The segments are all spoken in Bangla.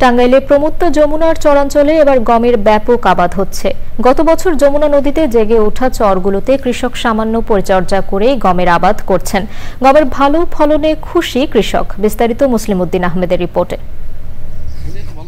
টাঙ্গাইলে প্রমত্ত যমুনার চরাঞ্চলে এবার গমের ব্যাপক আবাদ হচ্ছে। গত বছর যমুনা নদীতে জেগে ওঠা চরগুলোতে কৃষক সামান্য পরিচর্যা করে গমের আবাদ করছেন। গমের ভালো ফলনে খুশি কৃষক। বিস্তারিত মুসলিম উদ্দিন আহমেদের রিপোর্টে।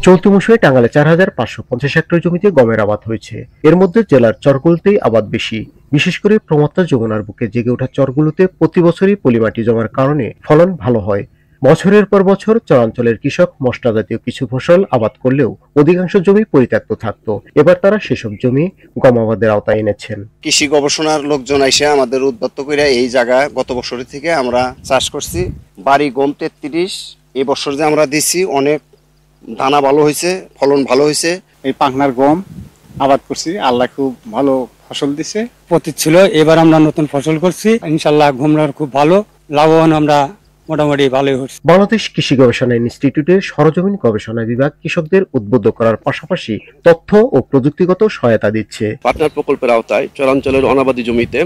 চলতি মৌসুমে টাঙ্গাইলে ৪,৫৫০ হেক্টর জমিতে গমের আবাদ হয়েছে। এর মধ্যে জেলার চরগুলোতেই আবাদ বেশি। বিশেষ করে প্রমত্ত যমুনার বুকে জেগে ওঠা চরগুলোতে প্রতি বছরই পলিমাটি জমার কারণে ফলন ভালো হয়। বছরের পর বছর চরাঞ্চলের কৃষক মশলা জাতীয় কিছু ফসল আবাদ করলেও অধিকাংশ জমি পরিত্যক্ত থাকতো। এবার তারা সেসব জমি গম আবাদের আওতায় এনেছেন। কৃষি গবেষণার লোকজন এসে আমাদের উদ্বুদ্ধ করে এই জায়গা গত বছর থেকে আমরা চাষ করছি। বাড়ি গম 33, এই বছর যে আমরা দিছি অনেক দানা ভালো হয়েছে, ফলন ভালো হয়েছে। এই পাখনার গম আবাদ করছি, আল্লাহ খুব ভালো ফসল দিছে। পতিত ছিল, এবার আমরা নতুন ফসল করছি, ইনশাল্লাহ গমরার খুব ভালো লাভবান আমরা মোটামুটি ভালোই হচ্ছে। বাংলাদেশ কৃষি গবেষণা ইনস্টিটিউটের সরজমিন গবেষণা বিভাগ কৃষকদের উদ্বুদ্ধ করার পাশাপাশি তথ্য ও প্রযুক্তিগত সহায়তা দিচ্ছে। পার্টনার প্রকল্পের আওতায় চরাঞ্চলের অনাবাদী জমিতে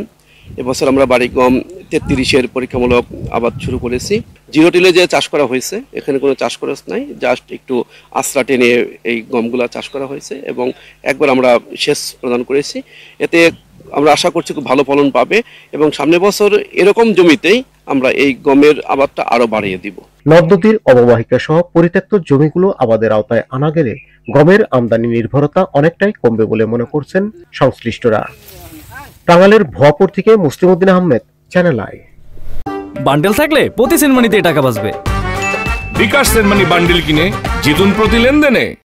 এবছর আমরা বাড়ি গম 33-এর পরীক্ষামূলক আবাদ শুরু করেছি। জিরো টিলে যে চাষ করা হয়েছে, এখানে কোনো চাষ খরচ নাই, জাস্ট একটু আশ্রা টেনে এই গমগুলা চাষ করা হয়েছে এবং একবার আমরা সেচ প্রদান করেছি। এতে আমরা আশা করছি খুব ভালো ফলন পাবে এবং সামনে বছর এরকম জমিতেই আমরা এই গমের আবাদটা আরো বাড়িয়ে দিব। নদ নদীর অববাহিকা সহ পরিত্যক্ত জমিগুলো আবাদের আওতায় আনা গেলে গমের আমদানি নির্ভরতা অনেকটাই কমবে বলে মনে করছেন সংশ্লিষ্টরা। টাঙ্গাইলের ভুয়াপুর থেকে Muslim Uddin Ahmed, Channel i. Bundle থাকলে প্রতি সেনমানিতে টাকা বাঁচবে। বিকাশ সেনমানি বান্ডেল কিনে জিতুন প্রতি লেনদেনে।